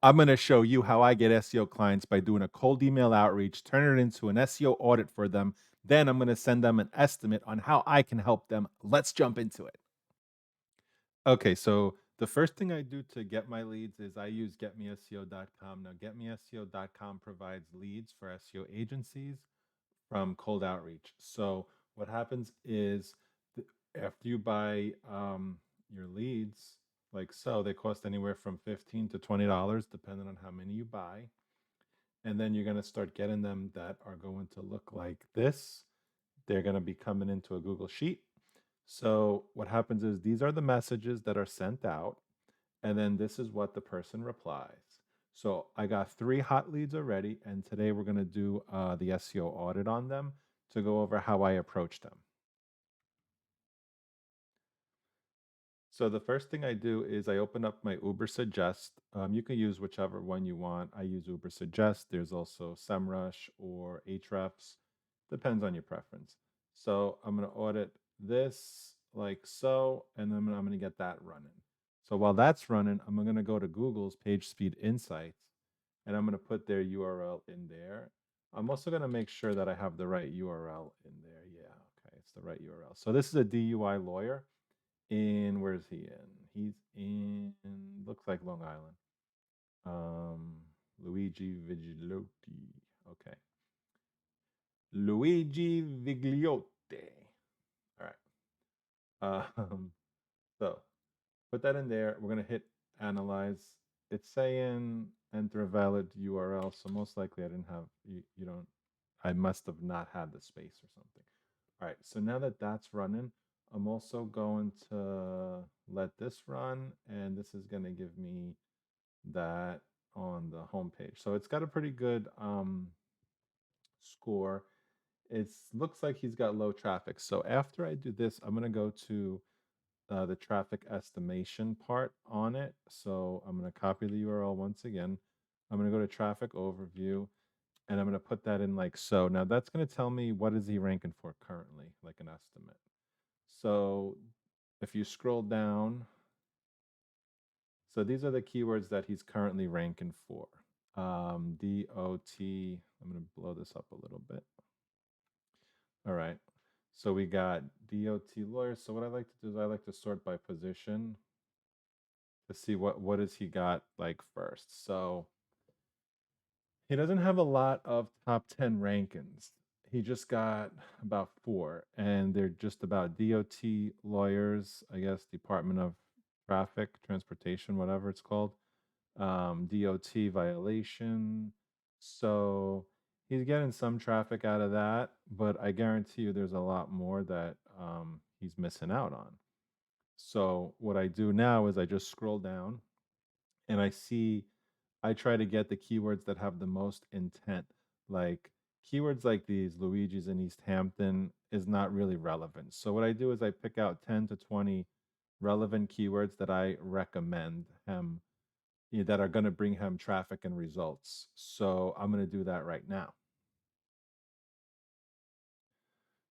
I'm going to show you how I get SEO clients by doing a cold email outreach, turn it into an SEO audit for them. Then I'm going to send them an estimate on how I can help them. Let's jump into it. Okay, so the first thing I do to get my leads is I use getmeseo.com. Now, getmeseo.com provides leads for SEO agencies from cold outreach. So what happens is after you buy your leads, like so, they cost anywhere from $15 to $20, depending on how many you buy. And then you're going to start getting them that are going to look like this. They're going to be coming into a Google Sheet. So what happens is these are the messages that are sent out, and then this is what the person replies. So I got 3 hot leads already, and today we're going to do the SEO audit on them to go over how I approach them. So the first thing I do is I open up my ubersuggest. You can use whichever one you want. I use ubersuggest. There's also SEMrush or Ahrefs. Depends on your preference. So I'm going to audit this like so, and then I'm going to get that running. So while that's running, I'm going to go to Google's PageSpeed Insights, and I'm going to put their URL in there. I'm also going to make sure that I have the right URL in there. Yeah, okay, it's the right URL. So this is a DUI lawyer where's he in? He's in looks like Long Island. Luigi Vigliotti. Okay. Luigi Vigliotti. All right. So put that in there. We're gonna hit analyze. It's saying enter a valid URL. So most likely I didn't have you don't I must have not had the space or something. All right, so now that that's running, I'm also going to let this run, and this is going to give me that on the home page. So it's got a pretty good score. It looks like he's got low traffic. So after I do this, I'm going to go to the traffic estimation part on it. So I'm going to copy the URL once again. I'm going to go to traffic overview, and I'm going to put that in like so. Now that's going to tell me what is he ranking for currently, like an estimate. So if you scroll down, so these are the keywords that he's currently ranking for. DOT, I'm going to blow this up a little bit. All right. So we got DOT lawyers. So what I like to do is I like to sort by position to see what has he got like first. So he doesn't have a lot of top 10 rankings. He just got about 4, and they're just about DOT lawyers, I guess, Department of Traffic, Transportation, whatever it's called, DOT violation. So he's getting some traffic out of that, but I guarantee you there's a lot more that he's missing out on. So what I do now is I just scroll down and I try to get the keywords that have the most intent. Like keywords like these, Luigi's in East Hampton is not really relevant. So what I do is I pick out 10 to 20 relevant keywords that I recommend him that are going to bring him traffic and results. So I'm going to do that right now.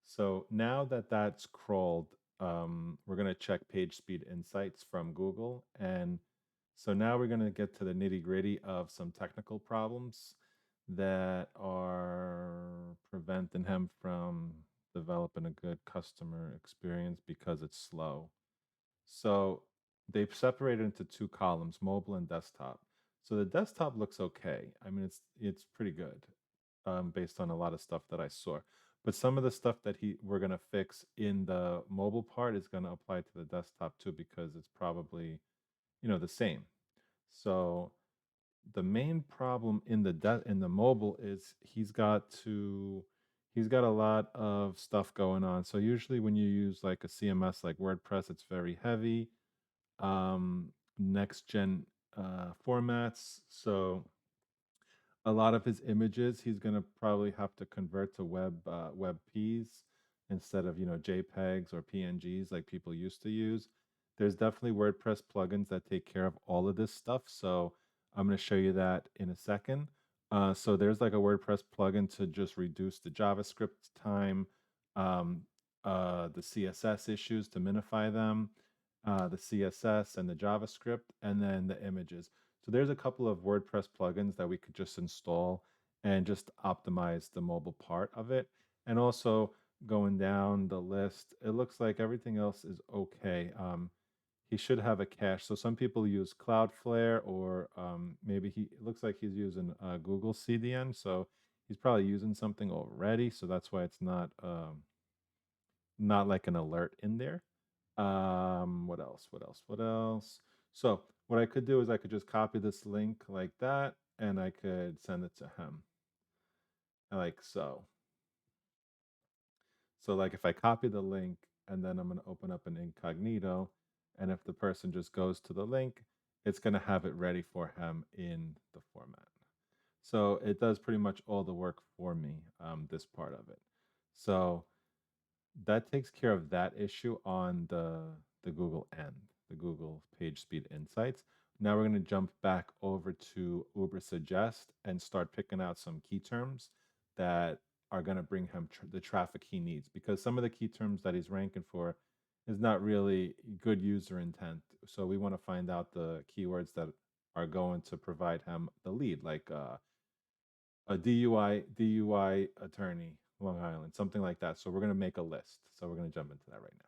So now that that's crawled, we're going to check page speed insights from Google. And so now we're going to get to the nitty gritty of some technical problems that are preventing him from developing a good customer experience because it's slow. So they've separated into 2 columns, mobile and desktop. So the desktop looks okay. I mean, it's pretty good based on a lot of stuff that I saw. But some of the stuff that we're gonna fix in the mobile part is gonna apply to the desktop too because it's probably the same. So the main problem in the mobile is he's got a lot of stuff going on. So usually when you use like a CMS like WordPress, it's very heavy. Next gen formats. So a lot of his images he's going to probably have to convert to WebPs instead of JPEGs or PNGs like people used to use. There's definitely WordPress plugins that take care of all of this stuff, so I'm going to show you that in a second. So there's like a WordPress plugin to just reduce the JavaScript time, um, the CSS issues to minify them, the CSS and the JavaScript, and then the images. So there's a couple of WordPress plugins that we could just install and just optimize the mobile part of it. And also going down the list, it looks like everything else is okay. He should have a cache. So some people use Cloudflare, or maybe it looks like he's using Google CDN. So he's probably using something already. So that's why it's not like an alert in there. What else? What else? What else? So what I could do is I could just copy this link like that, and I could send it to him like so. So like if I copy the link and then I'm going to open up an incognito, and if the person just goes to the link, it's going to have it ready for him in the format. So it does pretty much all the work for me, this part of it. So that takes care of that issue on the Google end, the Google Page Speed Insights. Now we're going to jump back over to ubersuggest and start picking out some key terms that are going to bring him the traffic he needs, because some of the key terms that he's ranking for is not really good user intent. So we want to find out the keywords that are going to provide him the lead, like a DUI attorney, Long Island, something like that. So we're going to make a list. So we're going to jump into that right now.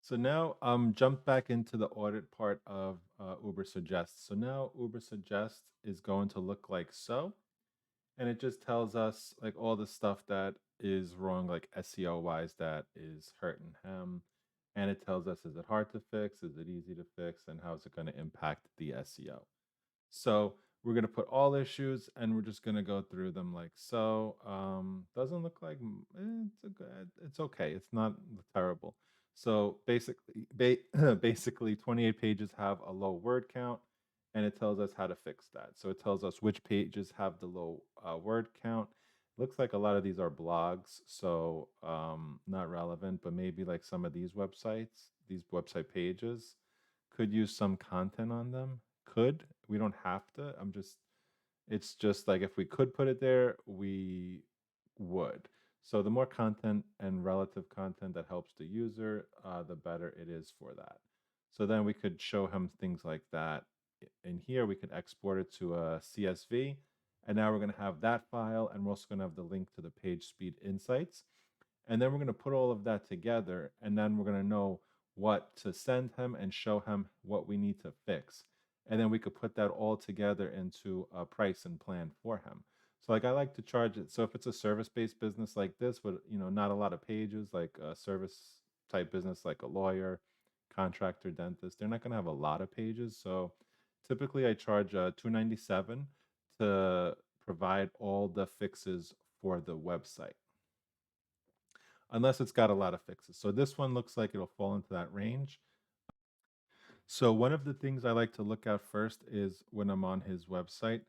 So now jump back into the audit part of ubersuggest. So now ubersuggest is going to look like so, and it just tells us like all the stuff that is wrong, like SEO wise, that is hurting him. And it tells us, is it hard to fix? Is it easy to fix? And how is it going to impact the SEO? So we're going to put all issues and we're just going to go through them like so. Doesn't look like it's okay. It's not terrible. So basically, basically 28 pages have a low word count, and it tells us how to fix that. So it tells us which pages have the low word count. Looks like a lot of these are blogs, so not relevant, but maybe like some of these website pages could use some content on them. Could. We don't have to. It's just like if we could put it there, we would. So the more content and relative content that helps the user, the better it is for that. So then we could show him things like that. In here, we could export it to a CSV. And now we're going to have that file, and we're also going to have the link to the page speed insights. And then we're going to put all of that together, and then we're going to know what to send him and show him what we need to fix. And then we could put that all together into a price and plan for him. So like I like to charge it. So if it's a service-based business like this with, not a lot of pages, like a service type business like a lawyer, contractor, dentist, they're not going to have a lot of pages. So typically I charge 297 to provide all the fixes for the website, unless it's got a lot of fixes. So this one looks like it'll fall into that range. So one of the things I like to look at first is when I'm on his website,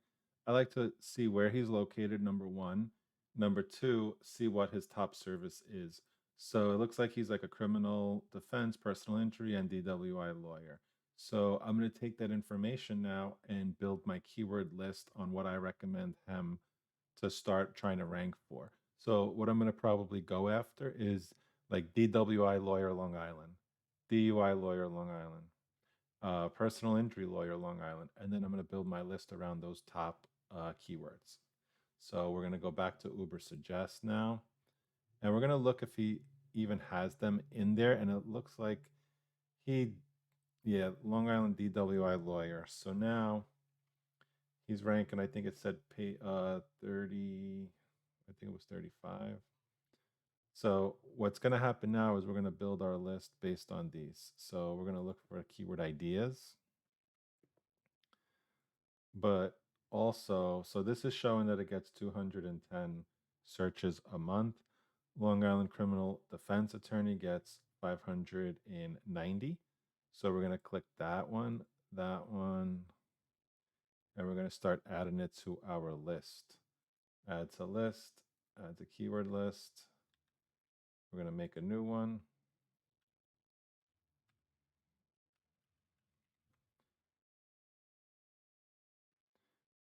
I like to see where he's located, number one. Number two, see what his top service is. So it looks like he's like a criminal defense, personal injury, and DWI lawyer. So I'm going to take that information now and build my keyword list on what I recommend him to start trying to rank for. So what I'm going to probably go after is like DWI lawyer Long Island, DUI lawyer Long Island, personal injury lawyer Long Island, and then I'm going to build my list around those top keywords. So we're going to go back to ubersuggest now, and we're going to look if he even has them in there, and it looks like he, yeah, Long Island DWI lawyer. So now he's ranking, I think it said pay 30, I think it was 35. So what's going to happen now is we're going to build our list based on these. So we're going to look for keyword ideas, but also, so this is showing that it gets 210 searches a month. Long Island criminal defense attorney gets 590. So we're going to click that one, and we're going to start adding it to our list. Add to list, add to keyword list. We're going to make a new one.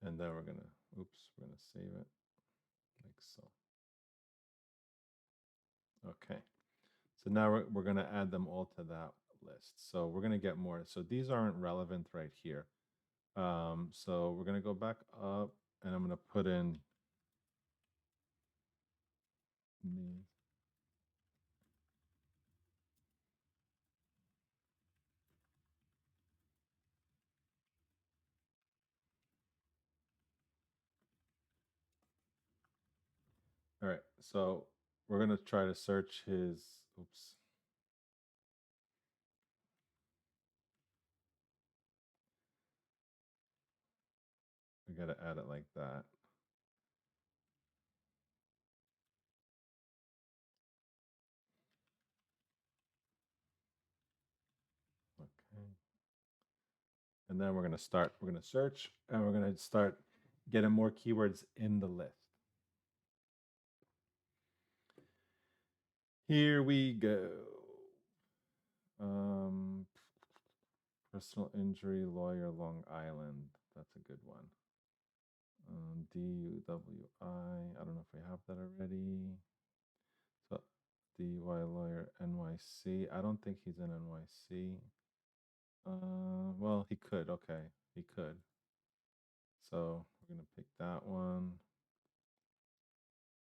And then we're going to, we're going to save it like so. Okay. So now we're going to add them all to that list. So we're going to get more. So these aren't relevant right here. So we're going to go back up and I'm going to put in me. All right. So we're going to try to search his, oops. We got to add it like that. Okay. And then we're going to search and we're going to start getting more keywords in the list. Here we go. Personal injury lawyer, Long Island. That's a good one. DUWI. I don't know if we have that already. So DUI lawyer, NYC. I don't think he's in NYC. Well, he could. Okay, he could. So we're gonna pick that one.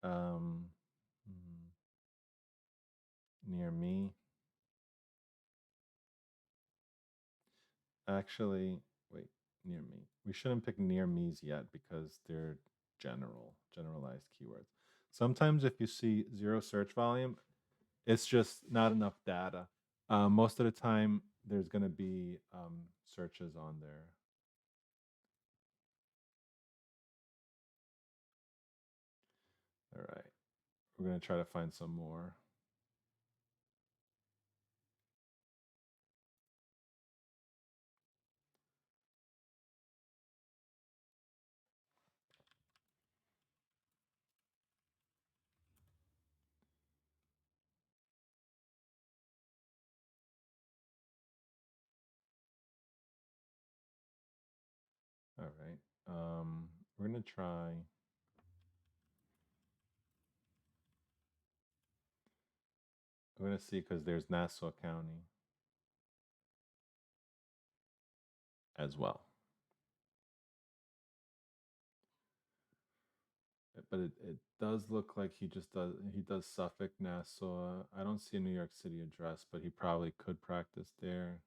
Um, near me. Actually, wait, near me. We shouldn't pick near me's yet because they're generalized keywords. Sometimes if you see zero search volume, it's just not enough data. Most of the time, there's going to be searches on there. All right. We're going to try to find some more. All right. We're going to try. We're going to see because there's Nassau County as well. But it does look like he does Suffolk, Nassau. I don't see a New York City address, but he probably could practice there.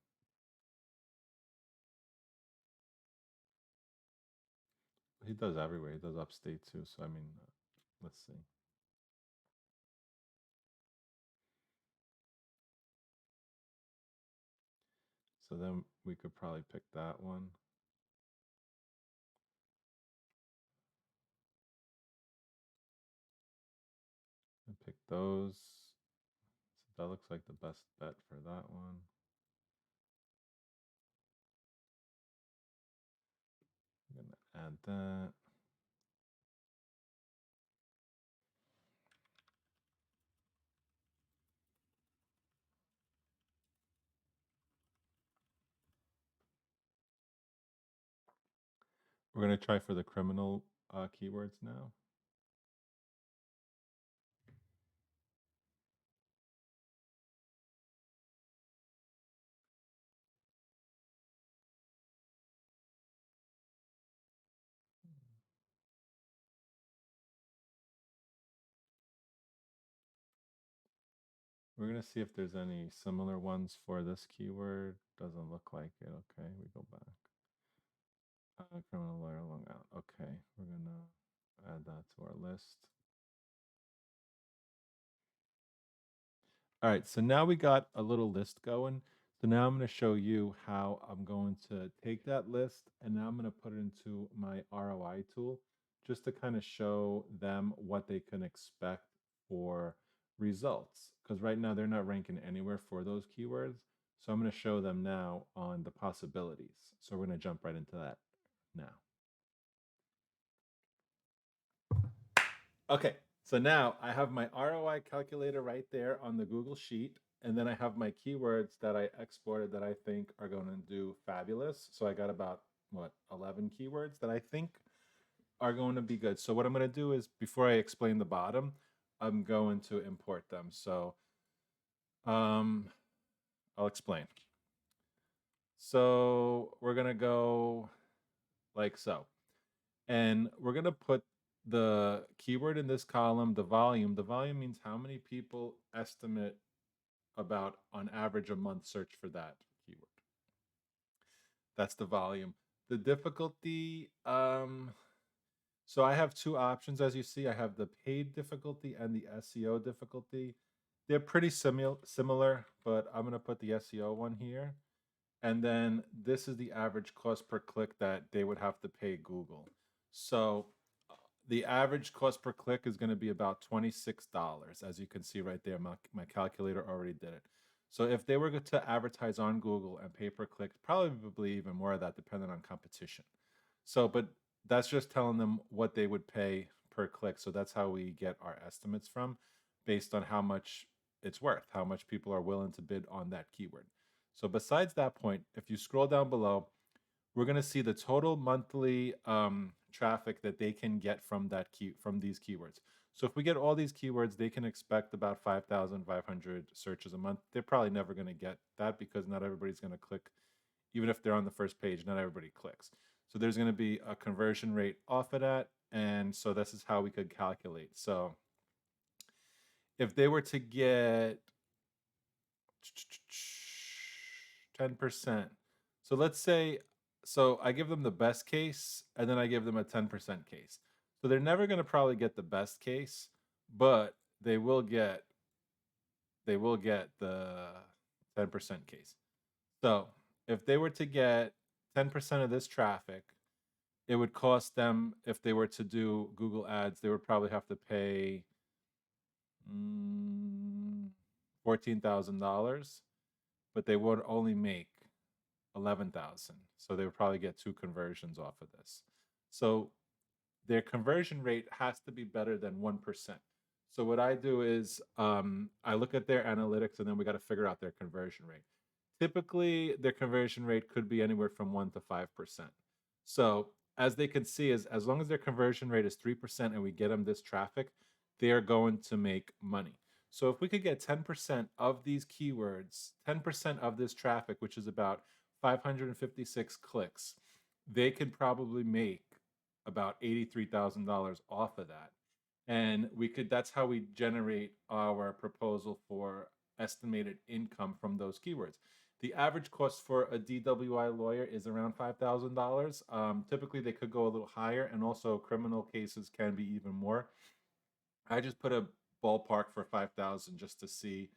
He does everywhere. He does upstate too. So I mean, let's see. So then we could probably pick that one. And pick those. So that looks like the best bet for that one. I'm gonna add that. We're gonna try for the criminal keywords now. We're gonna see if there's any similar ones for this keyword. Doesn't look like it. Okay, we go back. Criminal lawyer Long Island. Okay, we're gonna add that to our list. All right, so now we got a little list going. So now I'm going to show you how I'm going to take that list and now I'm going to put it into my ROI tool just to kind of show them what they can expect for results. Because right now they're not ranking anywhere for those keywords. So I'm going to show them now on the possibilities. So we're going to jump right into that now. Okay, so now I have my ROI calculator right there on the Google Sheet. And then I have my keywords that I exported that I think are going to do fabulous. So I got about, what, 11 keywords that I think are going to be good. So what I'm going to do is before I explain the bottom, I'm going to import them. So I'll explain. So we're going to go like so. And we're going to put the keyword in this column, the volume. The volume means how many people estimate about on average a month search for that keyword. That's the volume. The difficulty, so I have two options as you see. I have the paid difficulty and the SEO difficulty. They're pretty similar, but I'm going to put the SEO one here. And then this is the average cost per click that they would have to pay Google. So the average cost per click is going to be about $26. As you can see right there, my calculator already did it. So if they were to advertise on Google and pay per click, probably even more of that depending on competition. So, but that's just telling them what they would pay per click. So that's how we get our estimates from, based on how much it's worth, how much people are willing to bid on that keyword. So besides that point, if you scroll down below, we're going to see the total monthly traffic that they can get from from these keywords. So if we get all these keywords, they can expect about 5,500 searches a month. They're probably never going to get that because not everybody's going to click. Even if they're on the first page, not everybody clicks. So there's going to be a conversion rate off of that. And so this is how we could calculate. So if they were to get 10%. So let's say, so I give them the best case and then I give them a 10% case. So they're never going to probably get the best case, but they will get the 10% case. So if they were to get 10% of this traffic, it would cost them, if they were to do Google ads, they would probably have to pay $14,000, but they would only make 11,000. So they would probably get two conversions off of this. So their conversion rate has to be better than 1%. So what I do is I look at their analytics and then we got to figure out their conversion rate. Typically, their conversion rate could be anywhere from 1 to 5%. So as they can see, is as long as their conversion rate is 3% and we get them this traffic, they are going to make money. So if we could get 10% of these keywords, 10% of this traffic, which is about 556 clicks, they could probably make about $83,000 off of that. And that's how we generate our proposal for estimated income from those keywords. The average cost for a DWI lawyer is around $5,000. Typically, they could go a little higher, and also criminal cases can be even more. I just put a ballpark for 5,000 just to see,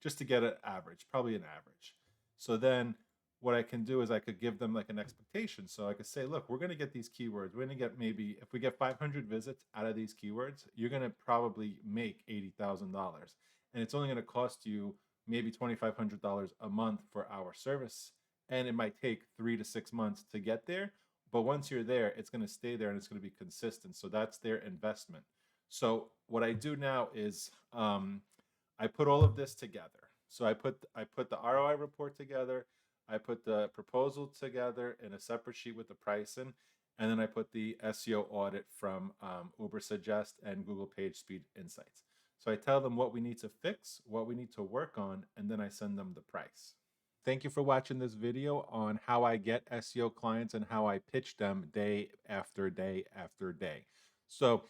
just to get an average, probably an average. So then what I can do is I could give them like an expectation. So I could say, look, we're going to get these keywords. We're going to get, maybe if we get 500 visits out of these keywords, you're going to probably make $80,000. And it's only going to cost you maybe $2,500 a month for our service. And it might take 3 to 6 months to get there. But once you're there, it's going to stay there and it's going to be consistent. So that's their investment. So what I do now is I put all of this together. So I put the ROI report together. I put the proposal together in a separate sheet with the pricing, and then I put the SEO audit from ubersuggest and Google Page Speed Insights. So I tell them what we need to fix, what we need to work on, and then I send them the price. Thank you for watching this video on how I get SEO clients and how I pitch them day after day after day. So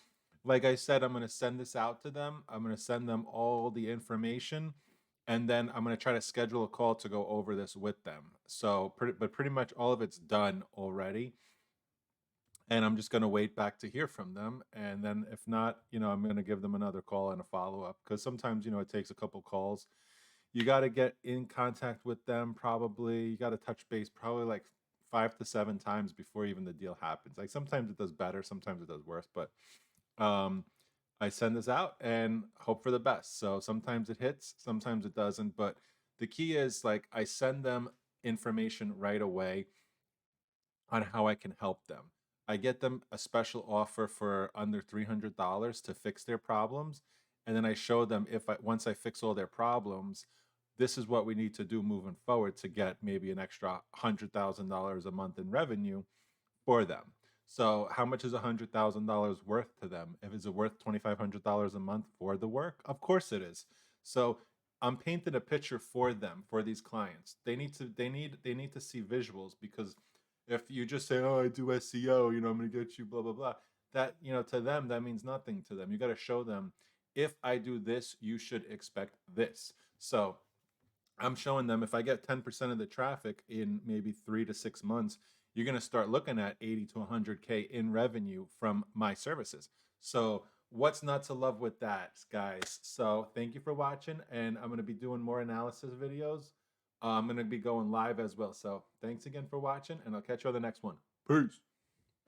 like I said, I'm going to send this out to them. I'm going to send them all the information, and then I'm going to try to schedule a call to go over this with them. So, but pretty much all of it's done already. And I'm just going to wait back to hear from them. And then if not, I'm going to give them another call and a follow up, because sometimes, it takes a couple calls. You got to get in contact with them. Probably you got to touch base probably like 5 to 7 times before even the deal happens. Like sometimes it does better, sometimes it does worse, but I send this out and hope for the best. So sometimes it hits, sometimes it doesn't. But the key is, like, I send them information right away on how I can help them. I get them a special offer for under $300 to fix their problems. And then I show them, once I fix all their problems, this is what we need to do moving forward to get maybe an extra $100,000 a month in revenue for them. So how much is $100,000 worth to them? If it's worth $2,500 a month for the work, of course it is. So I'm painting a picture for them, for these clients. They need to see visuals, because If you just say, oh, I do SEO, you know, I'm going to get you blah, blah, blah, that, you know, to them, that means nothing to them. You got to show them, if I do this, you should expect this. So I'm showing them, if I get 10% of the traffic in maybe 3 to 6 months, you're going to start looking at 80 to 100K in revenue from my services. So what's not to love with that, guys? So thank you for watching, and I'm going to be doing more analysis videos. I'm going to be going live as well. So thanks again for watching, and I'll catch you on the next one. Peace.